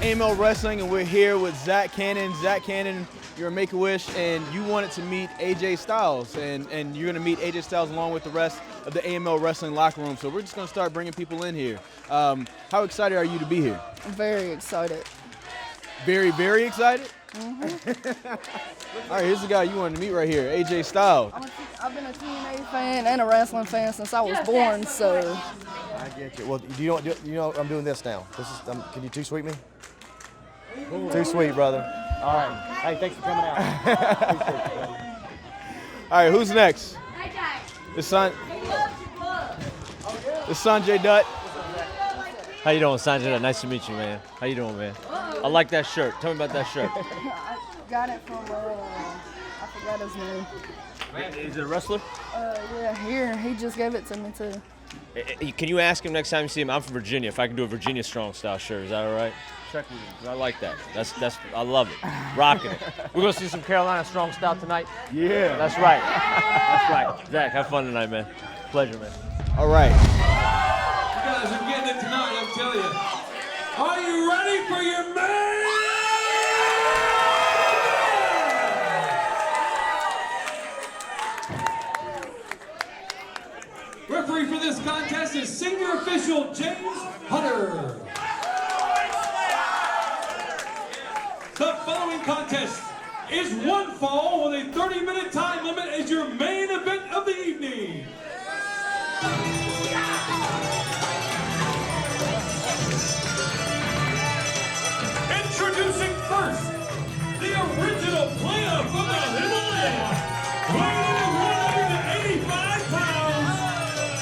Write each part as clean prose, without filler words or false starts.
AML Wrestling, and we're here with Zach Cannon. Zach Cannon, you're a Make-A-Wish, and you wanted to meet AJ Styles, and you're going to meet AJ Styles along with the rest of the AML Wrestling locker room. So we're just going to start bringing people in here. How excited are you to be here? I'm very excited. Very, very excited? Mm-hmm. All right, here's the guy you wanted to meet right here, AJ Styles. I've been a TNA fan and a wrestling fan since I was born, so. I get you. Well, you know I'm doing this now. Can you too sweet me? Too sweet, brother. All right. Hey, thanks for coming out. Appreciate you, buddy. All right, who's next? It's Sonjay Dutt. How you doing, Sonjay Dutt? Nice to meet you, man. How you doing, man? I like that shirt. Tell me about that shirt. I got it from, I forgot his name. Is it a wrestler? Yeah, here, he just gave it to me too. Can you ask him next time you see him? I'm from Virginia. If I can do a Virginia strong style shirt, is that all right? Check with him, 'cause I like that. That's I love it. Rocking it. We're gonna see some Carolina strong style tonight. Yeah. That's right. That's right. Zach, have fun tonight, man. Pleasure, man. All right. You guys are getting it tonight, I'm telling you. Are you ready for your man? Referee for this contest is senior official James Hunter. The following contest is one fall with a 30-minute time limit as your main event of the evening. Introducing first, the original player from the Himalaya, weighing in at 185 pounds,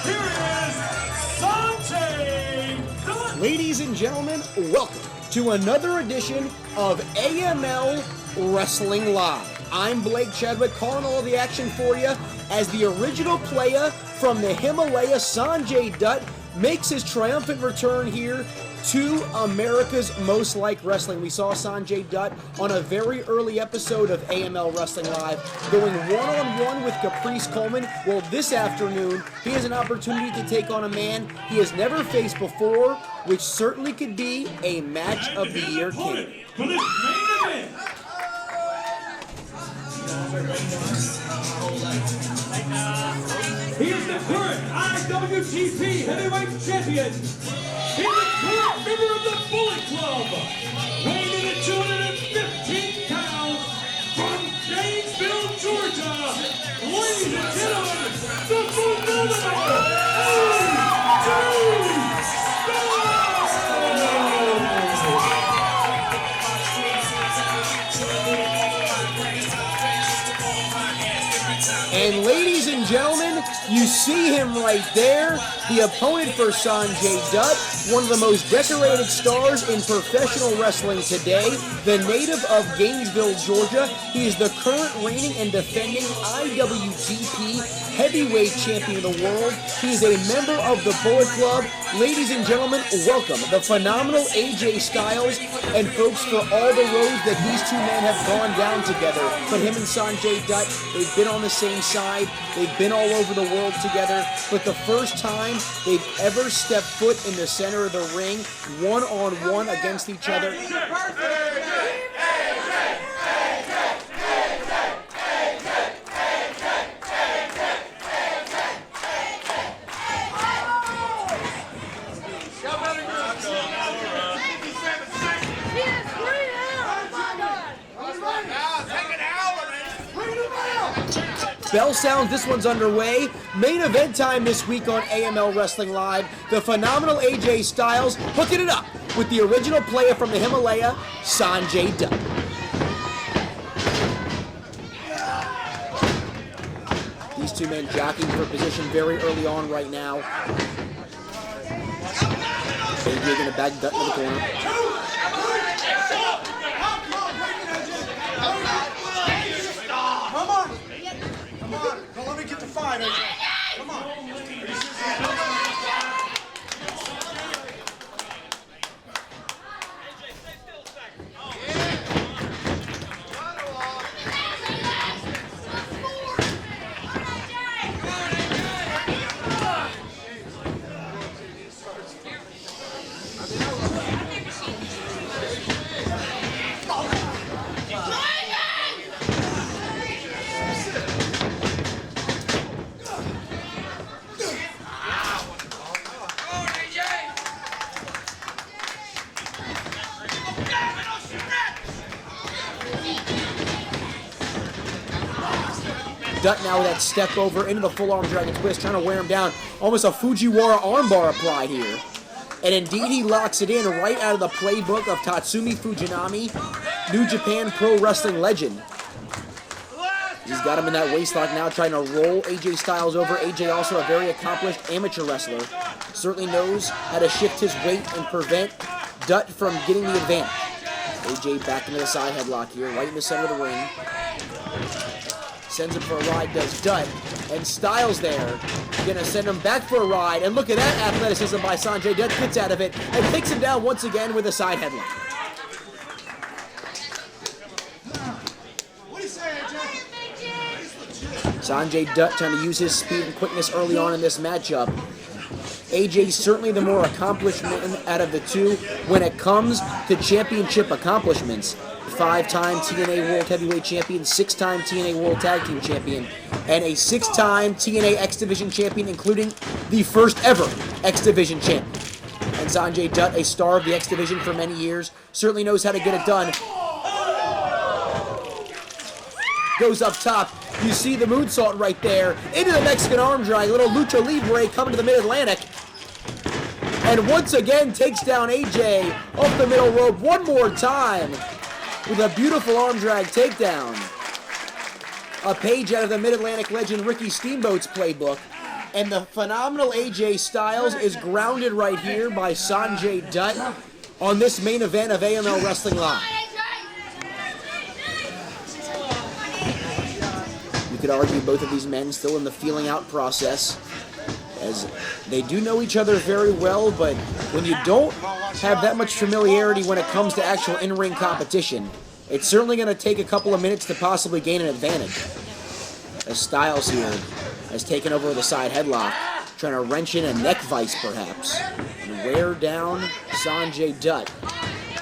here is Sonjay Dutt. Ladies and gentlemen, welcome to another edition of AML Wrestling Live. I'm Blake Chadwick, calling all the action for you as the original player from the Himalaya, Sonjay Dutt, makes his triumphant return here to America's Most Liked Wrestling. We saw Sonjay Dutt on a very early episode of AML Wrestling Live going one-on-one with Caprice Coleman. Well, this afternoon, he has an opportunity to take on a man he has never faced before, which certainly could be a match of the year candidate. For this main event. Here's the current IWGP Heavyweight Champion. He's a current member of the Bullet Club, weighing in at 215 pounds, from Gainesville, Georgia. Ladies and gentlemen, the phenomenal AJ And ladies and gentlemen, you see him right there, the opponent for Sonjay Dutt, one of the most decorated stars in professional wrestling today, the native of Gainesville, Georgia. He is the current reigning and defending IWGP Heavyweight Champion of the world. He is a member of the Bullet Club. Ladies and gentlemen, welcome the phenomenal AJ Styles. And folks, for all the roads that these two men have gone down together, but him and Sonjay Dutt, they've been on the same side, they've been all over the world together, but the first time they've ever stepped foot in the center of the ring, one-on-one against each other. Bell sounds, this one's underway. Main event time this week on AML Wrestling Live. The phenomenal AJ Styles hooking it up with the original player from the Himalaya, Sonjay Dutt. These two men jockeying for position very early on right now. AJ gonna back Dutt into the corner. Don't let me get the fight. Come on. Dutt now with that step over into the full arm dragon twist, trying to wear him down. Almost a Fujiwara armbar applied here. And indeed, he locks it in right out of the playbook of Tatsumi Fujinami, New Japan Pro Wrestling legend. He's got him in that waistlock now, trying to roll AJ Styles over. AJ, also a very accomplished amateur wrestler, certainly knows how to shift his weight and prevent Dutt from getting the advantage. AJ back into the side headlock here, right in the center of the ring. Sends him for a ride, does Dutt. And Styles there, gonna send him back for a ride. And look at that athleticism by Sonjay Dutt, gets out of it, and takes him down once again with a side headlock. Sonjay Dutt trying to use his speed and quickness early on in this matchup. AJ certainly the more accomplished man out of the two when it comes to championship accomplishments. 5-time TNA World Heavyweight Champion, 6-time TNA World Tag Team Champion, and a 6-time TNA X Division Champion, including the first ever X Division Champion. And Sonjay Dutt, a star of the X Division for many years, certainly knows how to get it done. Goes up top. You see the moonsault right there into the Mexican arm drag. A little lucha libre coming to the mid-Atlantic. And once again takes down AJ off the middle rope one more time with a beautiful arm drag takedown. A page out of the Mid-Atlantic legend Ricky Steamboat's playbook. And the phenomenal AJ Styles is grounded right here by Sonjay Dutt on this main event of AML Wrestling Live. You could argue both of these men still in the feeling out process, as they do know each other very well, but when you don't have that much familiarity when it comes to actual in-ring competition, it's certainly going to take a couple of minutes to possibly gain an advantage. As Styles here has taken over with a side headlock, trying to wrench in a neck vice perhaps, and wear down Sonjay Dutt.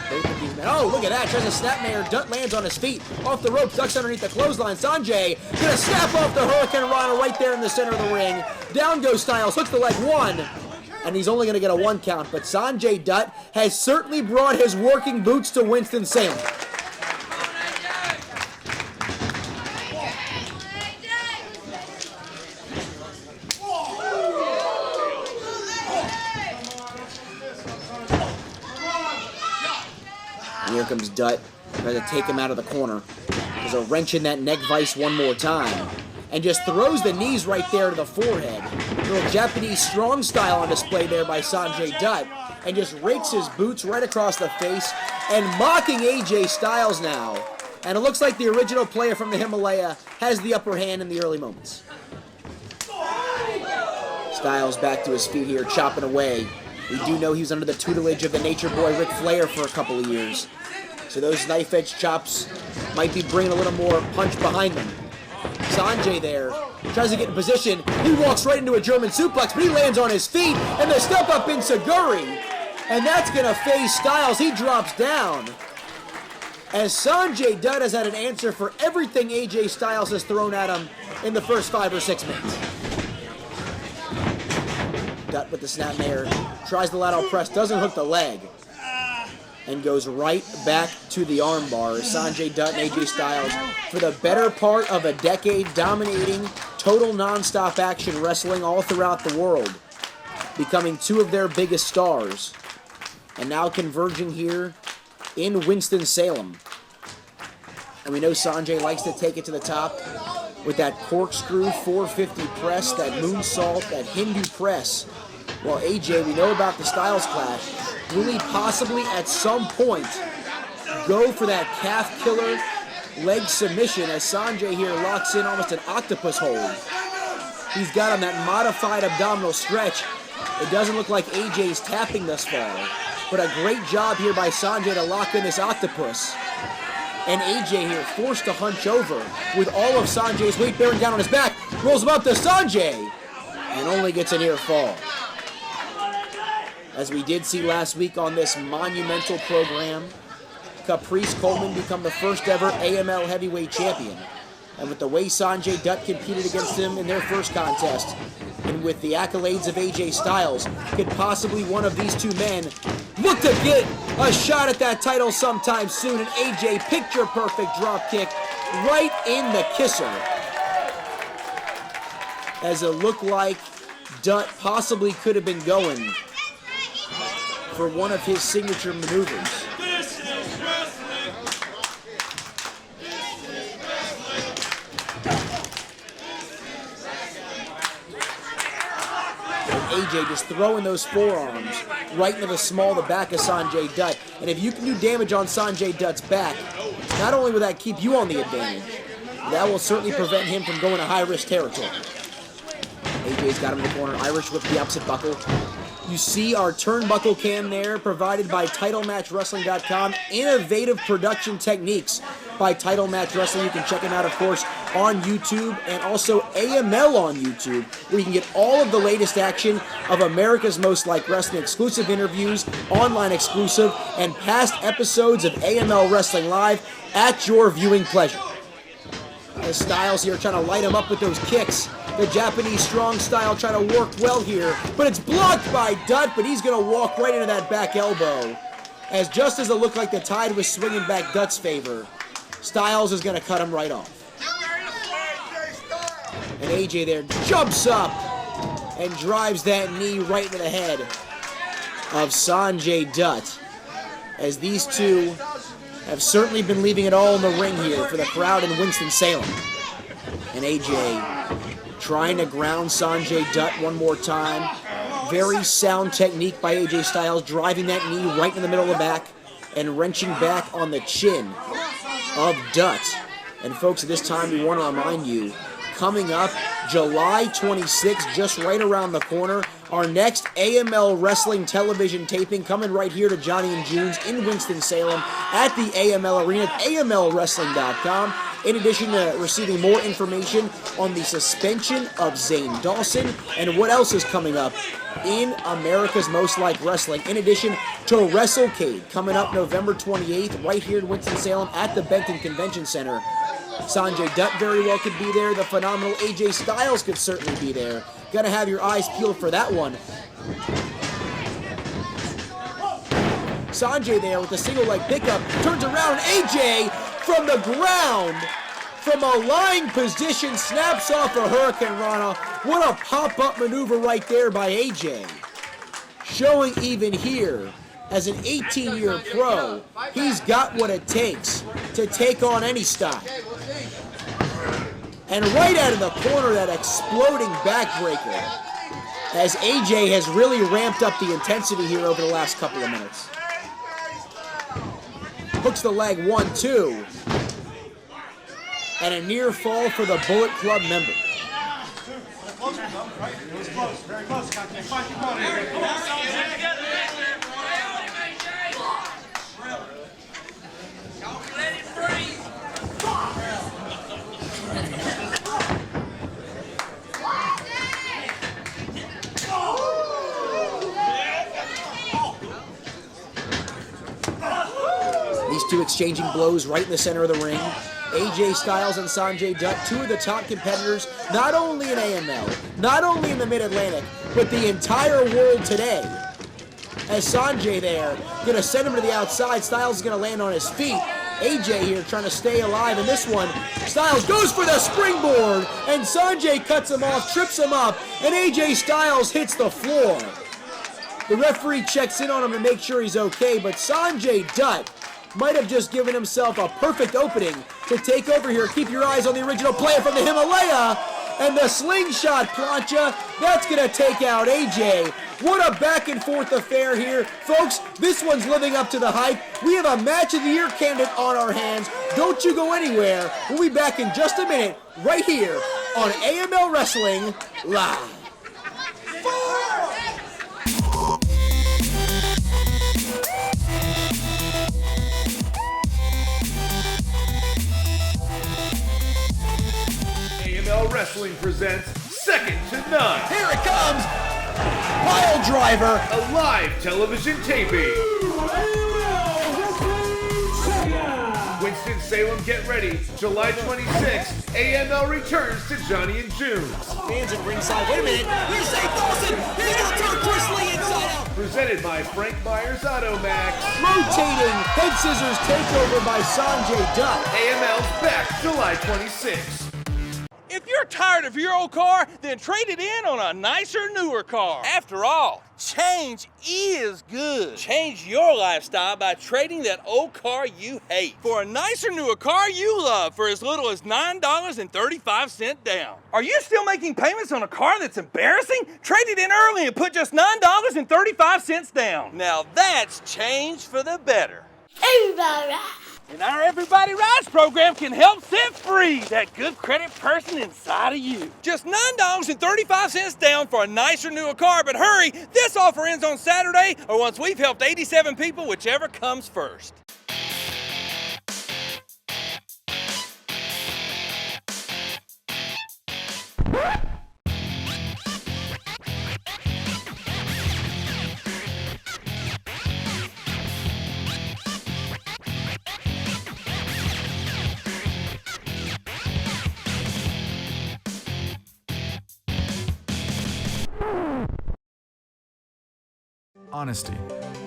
Both of these men. Oh, look at that. Tries a snapmare. Dutt lands on his feet. Off the ropes. Ducks underneath the clothesline. Sonjay gonna snap off the Hurricane Rana right there in the center of the ring. Down goes Styles. Hooks the leg. One. And he's only gonna get a 1 count. But Sonjay Dutt has certainly brought his working boots to Winston-Salem. Here comes Dutt, tries to take him out of the corner. There's a wrench in that neck vice one more time. And just throws the knees right there to the forehead. A little Japanese strong style on display there by Sonjay Dutt. And just rakes his boots right across the face. And mocking AJ Styles now. And it looks like the original player from the Himalaya has the upper hand in the early moments. Styles back to his feet here, chopping away. We do know he was under the tutelage of the Nature Boy Ric Flair for a couple of years. So those knife-edge chops might be bringing a little more punch behind them. Sonjay there tries to get in position. He walks right into a German suplex, but he lands on his feet, and the step-up enziguri. And that's going to phase Styles. He drops down. As Sonjay Dutt has had an answer for everything AJ Styles has thrown at him in the first 5 or 6 minutes. Dutt with the snapmare, tries the lateral press, doesn't hook the leg, and goes right back to the armbar. Sonjay Dutt and AJ Styles, for the better part of a decade, dominating total non-stop action wrestling all throughout the world, becoming 2 of their biggest stars, and now converging here in Winston-Salem. And we know Sonjay likes to take it to the top with that corkscrew 450 press, that moonsault, that Hindu press. Well, AJ, we know about the Styles Clash. Will he possibly at some point go for that calf killer leg submission as Sonjay here locks in almost an octopus hold? He's got on that modified abdominal stretch. It doesn't look like AJ's tapping thus far, but a great job here by Sonjay to lock in this octopus. And AJ here forced to hunch over with all of Sonjay's weight bearing down on his back. Rolls him up to Sonjay and only gets a near fall. As we did see last week on this monumental program, Caprice Coleman become the first ever AML Heavyweight Champion. And with the way Sonjay Dutt competed against him in their first contest, and with the accolades of AJ Styles, could possibly one of these 2 men look to get a shot at that title sometime soon? An AJ picture-perfect drop kick right in the kisser. as it looked like Dutt possibly could have been going for one of his signature maneuvers. AJ just throwing those forearms right into the small of the back of Sonjay Dutt. And if you can do damage on Sonjay Dutt's back, not only will that keep you on the advantage, that will certainly prevent him from going to high-risk territory. AJ's got him in the corner. Irish whip the opposite buckle. You see our turnbuckle cam there, provided by TitleMatchWrestling.com. Innovative production techniques by Title Match Wrestling. You can check them out, of course, on YouTube and also AML on YouTube, where you can get all of the latest action of America's Most Liked Wrestling, exclusive interviews, online exclusive, and past episodes of AML Wrestling Live at your viewing pleasure. As Styles here trying to light him up with those kicks. The Japanese strong style trying to work well here, but it's blocked by Dutt, but he's going to walk right into that back elbow. As just as it looked like the tide was swinging back Dutt's favor, Styles is going to cut him right off. And AJ there jumps up and drives that knee right into the head of Sonjay Dutt, as these two have certainly been leaving it all in the ring here for the crowd in Winston-Salem. And AJ trying to ground Sonjay Dutt one more time. Very sound technique by AJ Styles, driving that knee right in the middle of the back and wrenching back on the chin of Dutt. And folks, at this time we want to remind you, coming up July 26th, just right around the corner, our next AML Wrestling television taping coming right here to Johnny and June's in Winston-Salem at the AML Arena at AMLWrestling.com. In addition to receiving more information on the suspension of Zane Dawson and what else is coming up in America's Most Liked Wrestling. In addition to WrestleCade coming up November 28th right here in Winston-Salem at the Benton Convention Center. Sonjay Dutt very well could be there. The phenomenal AJ Styles could certainly be there. Gotta have your eyes peeled for that one. Sonjay there with a single leg pickup, turns around, AJ from the ground, from a lying position, snaps off a Hurricane Rana. What a pop-up maneuver right there by AJ. Showing even here, as an 18-year pro, he's got what it takes to take on any style. And right out of the corner, that exploding backbreaker, as AJ has really ramped up the intensity here over the last couple of minutes. Hooks the leg, 1-2. And a near fall for the Bullet Club member. These two exchanging blows right in the center of the ring. AJ Styles and Sonjay Dutt, two of the top competitors, not only in AML, not only in the Mid-Atlantic, but the entire world today. As Sonjay there, gonna send him to the outside, Styles is gonna land on his feet. AJ here trying to stay alive in this one. Styles goes for the springboard, and Sonjay cuts him off, trips him up, and AJ Styles hits the floor. The referee checks in on him to make sure he's okay, but Sonjay Dutt might have just given himself a perfect opening to take over here. Keep your eyes on the original player from the Himalaya, and the slingshot plancha, that's gonna take out AJ. What a back and forth affair here. Folks, this one's living up to the hype. We have a match of the year candidate on our hands. Don't you go anywhere. We'll be back in just a minute, right here on AML Wrestling Live. AML Wrestling presents Second to None, Here it comes. Pile driver. a live television taping. Winston-Salem, get ready. July 26th, AML returns to Johnny and June's. Fans at ringside. Wait a minute. Here's Zane Dawson. He's going to turn Chris Lee inside out. Presented by Frank Myers Automax. Rotating head scissors takeover by Sonjay Dutt. AML's back July 26th. If you're tired of your old car, then trade it in on a nicer, newer car. After all, change is good. Change your lifestyle by trading that old car you hate for a nicer, newer car you love for as little as $9.35 down. Are you still making payments on a car that's embarrassing? Trade it in early and put just $9.35 down. Now that's change for the better. Everybody ride. And our Everybody Rides program can help set free that good credit person inside of you. Just $9.35 down for a nicer, newer car, but hurry, this offer ends on Saturday or once we've helped 87 people, whichever comes first. Honesty,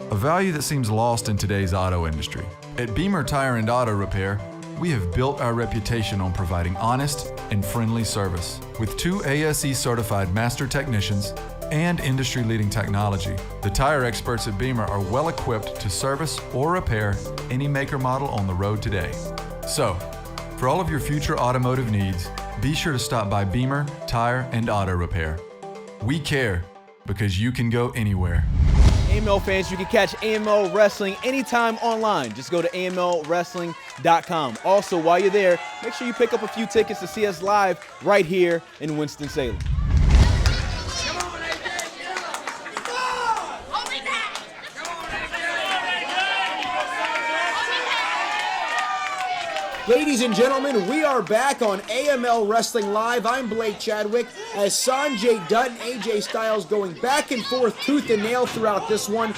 a value that seems lost in today's auto industry. At Beamer Tire and Auto Repair, we have built our reputation on providing honest and friendly service. With 2 ASE certified master technicians and industry-leading technology, the tire experts at Beamer are well equipped to service or repair any maker model on the road today. So, for all of your future automotive needs, be sure to stop by Beamer Tire and Auto Repair. We care because you can go anywhere. AML fans, you can catch AML Wrestling anytime online. Just go to amlwrestling.com. Also, while you're there, make sure you pick up a few tickets to see us live right here in Winston-Salem. Ladies and gentlemen, we are back on AML Wrestling Live. I'm Blake Chadwick as Sonjay Dutt and AJ Styles going back and forth tooth and nail throughout this one.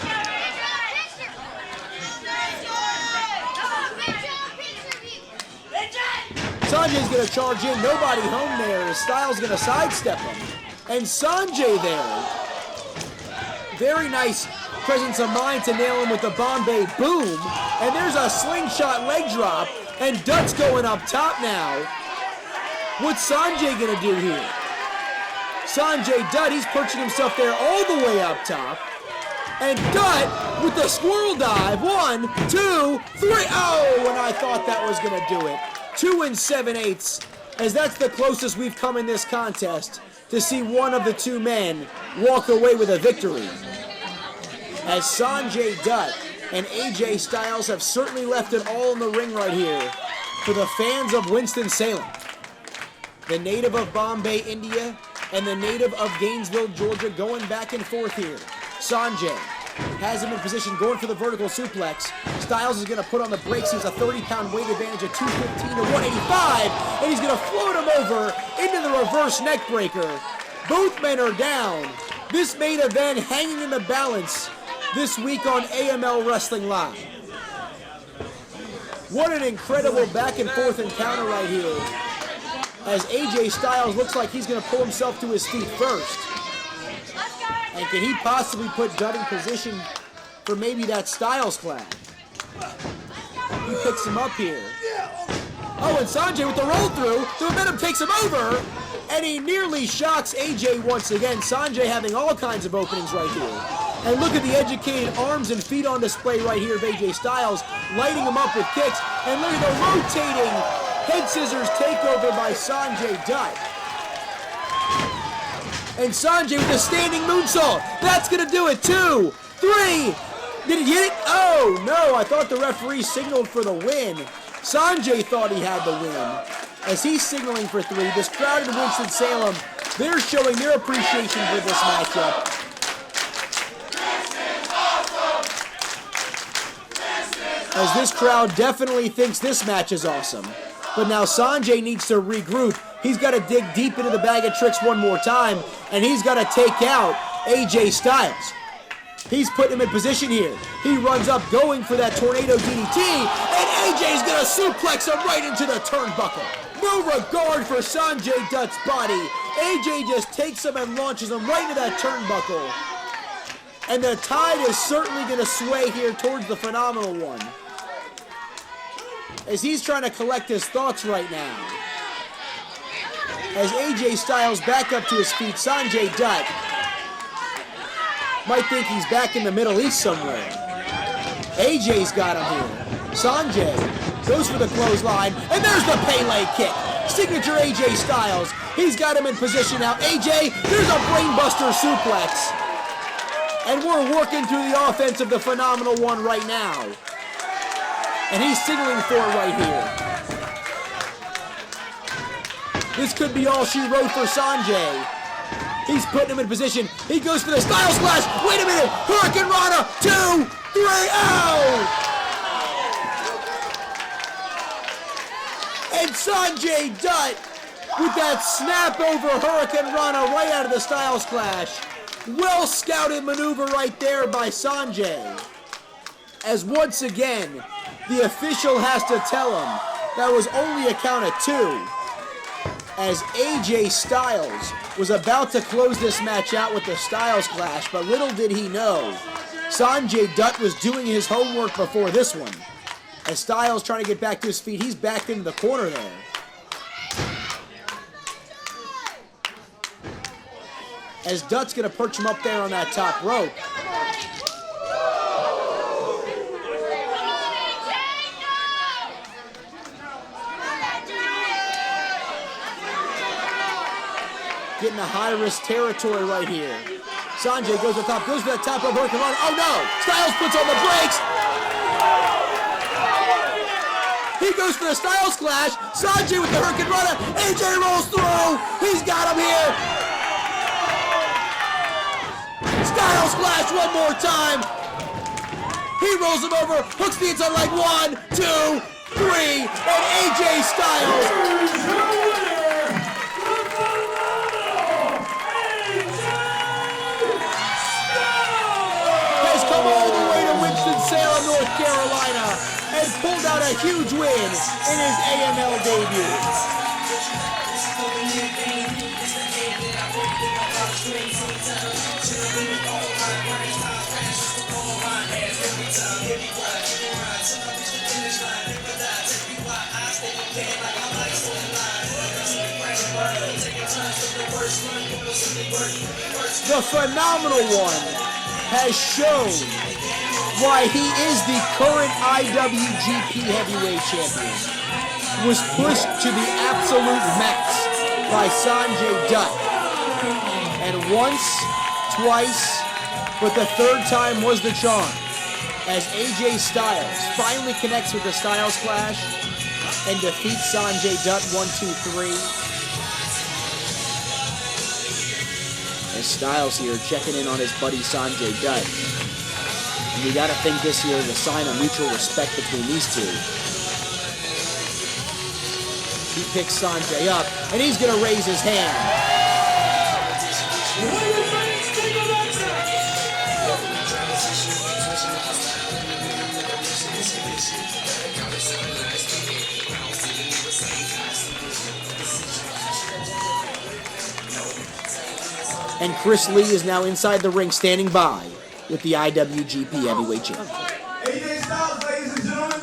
Sonjay's going to charge in, nobody home there as Styles going to sidestep him. And Sonjay there, very nice presence of mind to nail him with the Bombay boom. And there's a slingshot leg drop. And Dutt's going up top now. What's Sonjay gonna do here? Sonjay Dutt, he's perching himself there all the way up top. And Dutt with the squirrel dive. 1, 2, 3. Oh, and I thought that was gonna do it. 2 7/8, as that's the closest we've come in this contest to see one of the two men walk away with a victory. As Sonjay Dutt and AJ Styles have certainly left it all in the ring right here for the fans of Winston-Salem. The native of Bombay, India, and the native of Gainesville, Georgia going back and forth here. Sonjay has him in position, going for the vertical suplex. Styles is going to put on the brakes. He has a 30-pound weight advantage of 215 to 185, and he's going to float him over into the reverse neck breaker. Both men are down. This main event hanging in the balance this week on AML Wrestling Live. What an incredible back and forth encounter right here, as AJ Styles looks like he's going to pull himself to his feet first. And can he possibly put Dutt in position for maybe that Styles clap? He picks him up here. Oh, and Sonjay with the roll through, the momentum takes him over, and he nearly shocks AJ once again. Sonjay having all kinds of openings right here. And look at the educated arms and feet on display right here of AJ Styles, lighting him up with kicks. And look at the rotating head scissors takeover by Sonjay Dutt. And Sonjay with a standing moonsault. That's going to do it. 2, 3. Did he hit it? Oh, no. I thought the referee signaled for the win. Sonjay thought he had the win. As he's signaling for 3, this crowd in Winston-Salem, they're showing their appreciation for this matchup. As this crowd definitely thinks this match is awesome. But now Sonjay needs to regroup. He's got to dig deep into the bag of tricks one more time, and he's got to take out AJ Styles. He's putting him in position here. He runs up, going for that tornado DDT, and AJ's going to suplex him right into the turnbuckle. No regard for Sonjay Dutt's body. AJ just takes him and launches him right into that turnbuckle. And the tide is certainly going to sway here towards the phenomenal one, as he's trying to collect his thoughts right now. As AJ Styles back up to his feet, Sonjay Dutt might think he's back in the Middle East somewhere. AJ's got him here. Sonjay goes for the clothesline, and there's the Pele kick. Signature AJ Styles. He's got him in position now. AJ, there's a brainbuster suplex. And we're working through the offense of the Phenomenal One right now. And he's signaling for it right here. This could be all she wrote for Sonjay. He's putting him in position. He goes for the Styles Clash. Wait a minute. Hurricane Rana. 2, 3, oh! And Sonjay Dutt with that snap over Hurricane Rana right out of the Styles Clash. Well scouted maneuver right there by Sonjay. As once again, the official has to tell him that was only a count of 2. As AJ Styles was about to close this match out with the Styles Clash, but little did he know, Sonjay Dutt was doing his homework before this one. As Styles trying to get back to his feet, he's backed into the corner there. As Dutt's gonna perch him up there on that top rope. Getting a high-risk territory right here. Sonjay goes to the top, goes for that top rope, Hurricane Rana. Oh no! Styles puts on the brakes! He goes for the Styles Clash. Sonjay with the Hurricane Rana. AJ rolls through. He's got him here. Styles Clash one more time. He rolls him over. Hooks the inside leg. 1, 2, 3. And AJ Styles has come all the way to Winston-Salem, North Carolina, and pulled out a huge win in his AML debut. The Phenomenal One has shown why he is the current IWGP Heavyweight Champion. Was pushed to the absolute max by Sonjay Dutt. And once, twice, but the third time was the charm. As AJ Styles finally connects with the Styles Clash and defeats Sonjay Dutt 1, 2, 3. As Styles here checking in on his buddy Sonjay Dutt. And you gotta think this year is a sign of mutual respect between these two. He picks Sonjay up, and he's gonna raise his hand. And Chris Lee is now inside the ring standing by with the IWGP Heavyweight Champion. AJ Styles, ladies and gentlemen.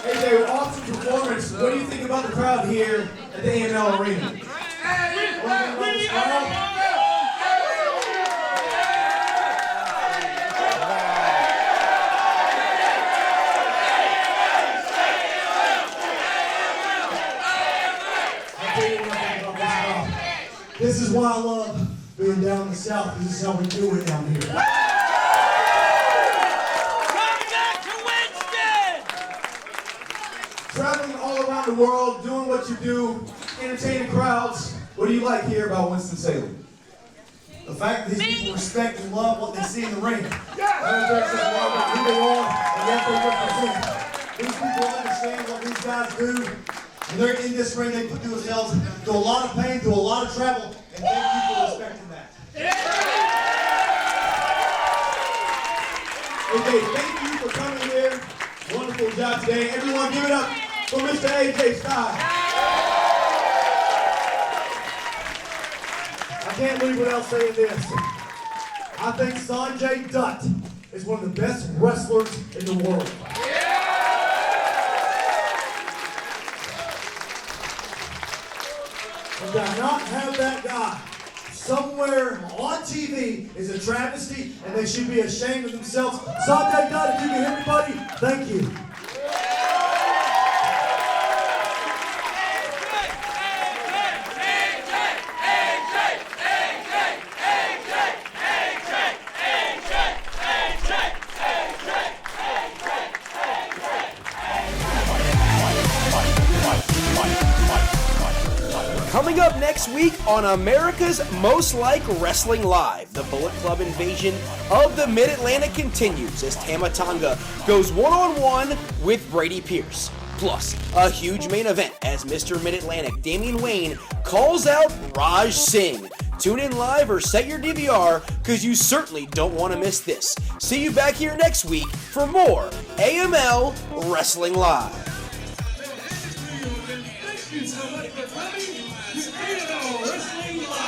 AJ, awesome performance. What do you think about the crowd here at the AML Arena? This is why I love being down in the South, because this is how we do it down here. Coming back to Winston! Traveling all around the world, doing what you do, entertaining crowds. What do you like here about Winston-Salem? The fact that these people respect and love what they see in the ring. Who they are and what they represent. These people understand what these guys do. When they're in this ring, they put themselves through a lot of pain, through a lot of travel, and thank you for respecting that. Okay, thank you for coming here. Wonderful job today. Everyone give it up for Mr. AJ Styles. I can't believe what else saying this. I think Sonjay Dutt is one of the best wrestlers in the world. To not have that guy somewhere on TV is a travesty, and they should be ashamed of themselves. Sonjay Dutt, if you can hear me, buddy, thank you. Coming up next week on America's Most Like Wrestling Live, the Bullet Club invasion of the Mid-Atlantic continues as Tama Tonga goes one-on-one with Brady Pierce. Plus, a huge main event as Mr. Mid-Atlantic Damian Wayne calls out Raj Singh. Tune in live or set your DVR, because you certainly don't want to miss this. See you back here next week for more AML Wrestling Live. Thank you so much for coming to AML Wrestling Live.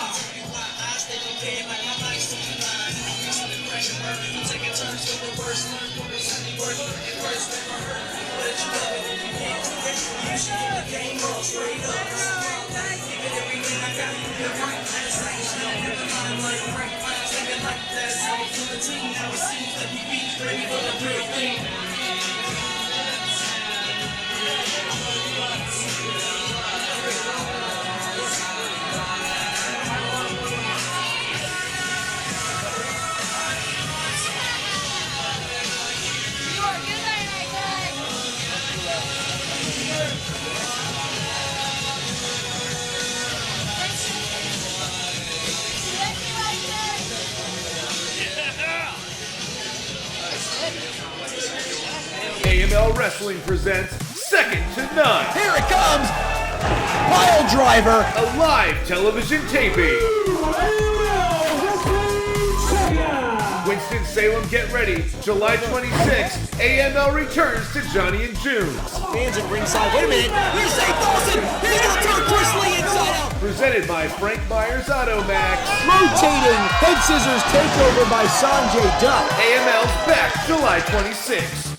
AML Wrestling presents Second to None. Here it comes! Pile driver! A live television taping. Winston-Salem, get ready. July 26th, AML returns to Johnny and June's. Fans at ringside. Wait a minute. Here's Zay Dawson. He's going to turn Chris Lee inside out. Presented by Frank Myers Automax. Rotating head scissors takeover by Sonjay Dutt. AML's back July 26th.